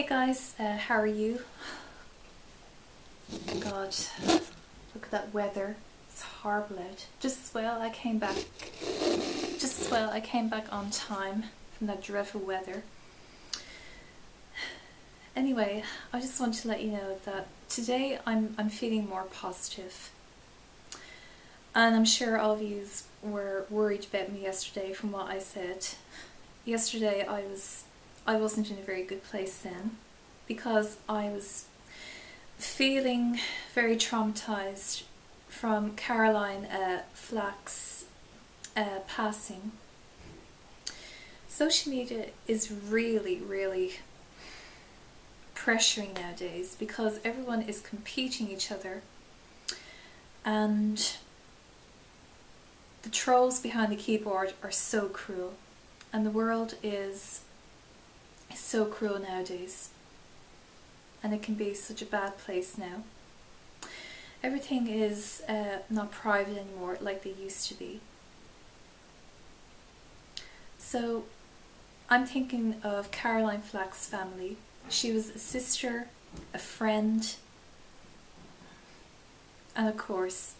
Hey guys, how are you? Oh God, look at that weather. It's horrible out. Just as well I came back. Just as well I came back on time from that dreadful weather. Anyway, I just want to let you know that today I'm feeling more positive. And I'm sure all of you were worried about me yesterday from what I said. Yesterday I wasn't in a very good place then because I was feeling very traumatized from Caroline Flack's passing. Social media is really pressuring nowadays because everyone is competing each other, and the trolls behind the keyboard are so cruel, and the world is so cruel nowadays, and it can be such a bad place now. Everything is not private anymore like they used to be. So I'm thinking of Caroline Flack's family. She was a sister, a friend, and of course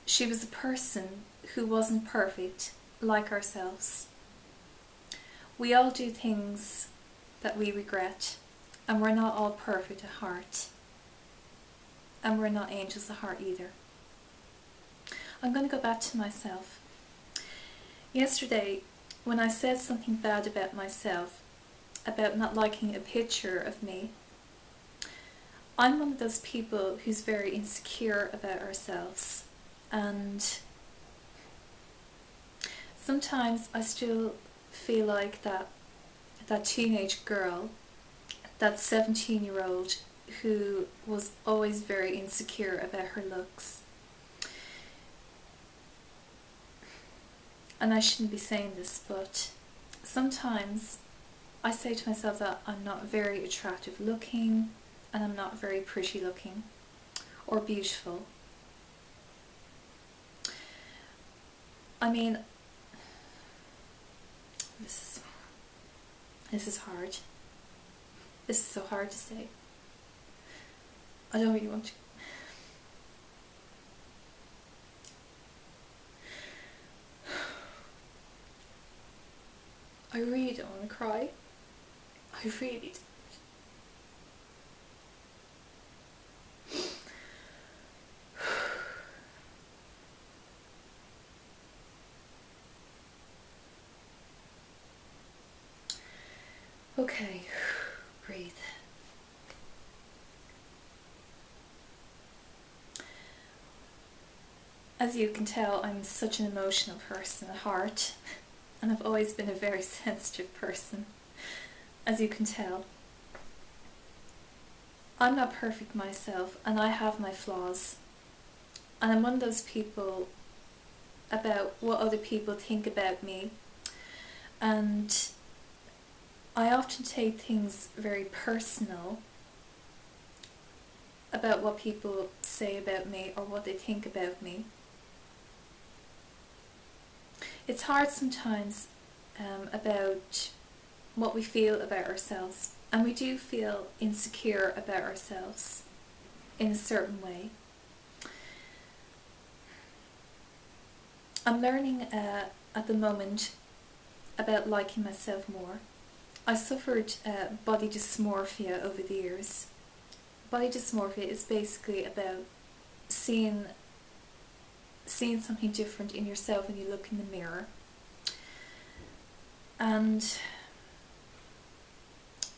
she was a person who wasn't perfect like ourselves. We all do things that we regret, and we're not all perfect at heart, and we're not angels at heart either. I'm going to go back to myself. Yesterday, when I said something bad about myself, about not liking a picture of me, I'm one of those people who's very insecure about ourselves, and sometimes I still feel like that teenage girl, that 17-year-old who was always very insecure about her looks. And I shouldn't be saying this, but sometimes I say to myself that I'm not very attractive looking, and I'm not very pretty looking or beautiful. I mean, this is hard. This is so hard to say. I don't really want to. I really don't want to cry. I really don't. Okay, breathe. As you can tell, I'm such an emotional person at heart, and I've always been a very sensitive person, as you can tell. I'm not perfect myself, and I have my flaws, and I'm one of those people about what other people think about me, and I often take things very personal about what people say about me or what they think about me. It's hard sometimes about what we feel about ourselves, and we do feel insecure about ourselves in a certain way. I'm learning at the moment about liking myself more. I suffered body dysmorphia over the years. Body dysmorphia is basically about seeing something different in yourself when you look in the mirror. And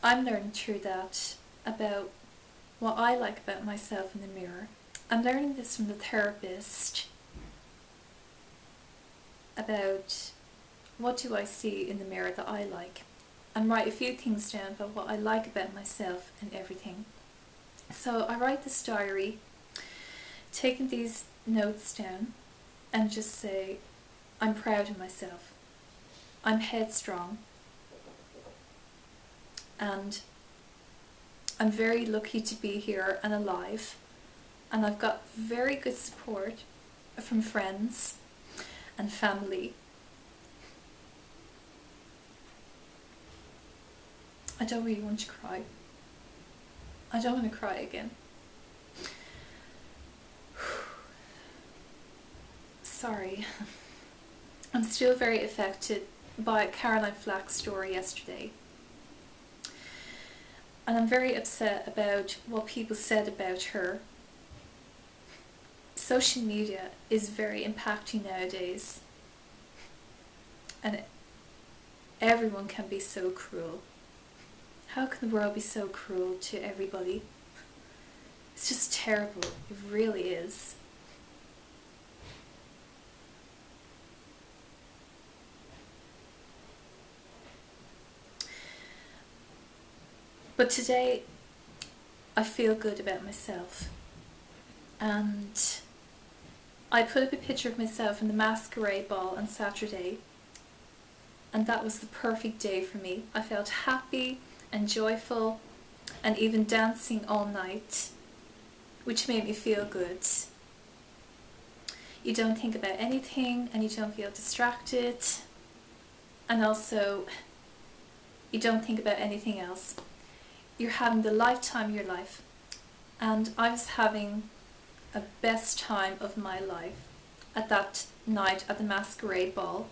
I'm learning through that about what I like about myself in the mirror. I'm learning this from the therapist about what do I see in the mirror that I like, and write a few things down about what I like about myself and everything. So I write this diary, taking these notes down, and just say, I'm proud of myself, I'm headstrong, and I'm very lucky to be here and alive, and I've got very good support from friends and family. I don't really want to cry. I don't want to cry again. Sorry. I'm still very affected by Caroline Flack's story yesterday. And I'm very upset about what people said about her. Social media is very impacting nowadays. And everyone can be so cruel. How can the world be so cruel to everybody? It's just terrible. It really is. But today, I feel good about myself. And I put up a picture of myself in the masquerade ball on Saturday. And that was the perfect day for me. I felt happy and joyful and even dancing all night, which made me feel good. You don't think about anything and you don't feel distracted. And also, you don't think about anything else. You're having the lifetime of your life. And I was having a best time of my life at that night at the masquerade ball.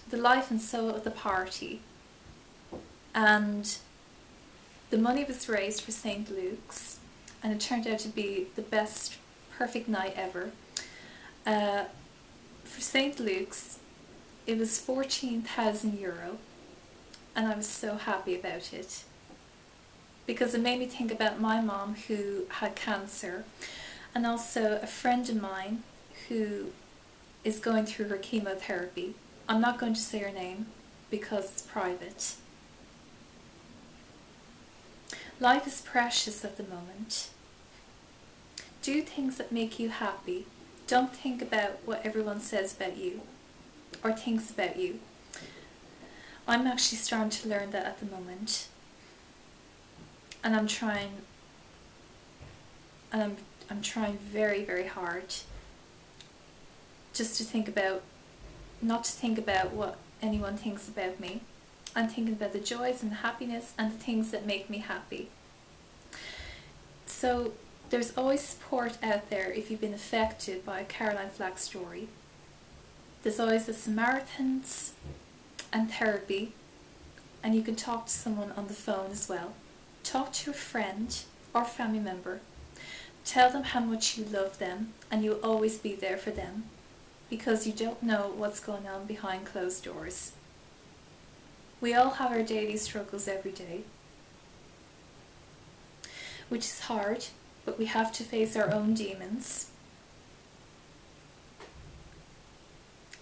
The life and soul of the party. And the money was raised for St. Luke's, and it turned out to be the best, perfect night ever. For St. Luke's, it was €14,000, and I was so happy about it. Because it made me think about my mom who had cancer, and also a friend of mine who is going through her chemotherapy. I'm not going to say her name because it's private. Life is precious at the moment. Do things that make you happy. Don't think about what everyone says about you or thinks about you. I'm actually starting to learn that at the moment. And I'm trying very, very hard just to think about, not to think about what anyone thinks about me. I'm thinking about the joys and the happiness and the things that make me happy. So there's always support out there if you've been affected by a Caroline Flack story. There's always the Samaritans and therapy, and you can talk to someone on the phone as well. Talk to a friend or family member. Tell them how much you love them and you'll always be there for them, because you don't know what's going on behind closed doors. We all have our daily struggles every day, which is hard, but we have to face our own demons.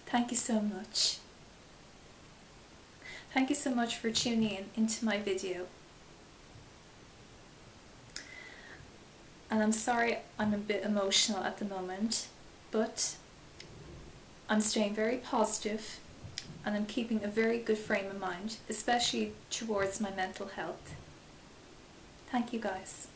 Thank you so much. Thank you so much for tuning in into my video. And I'm sorry I'm a bit emotional at the moment, but I'm staying very positive and I'm keeping a very good frame of mind, especially towards my mental health. Thank you guys.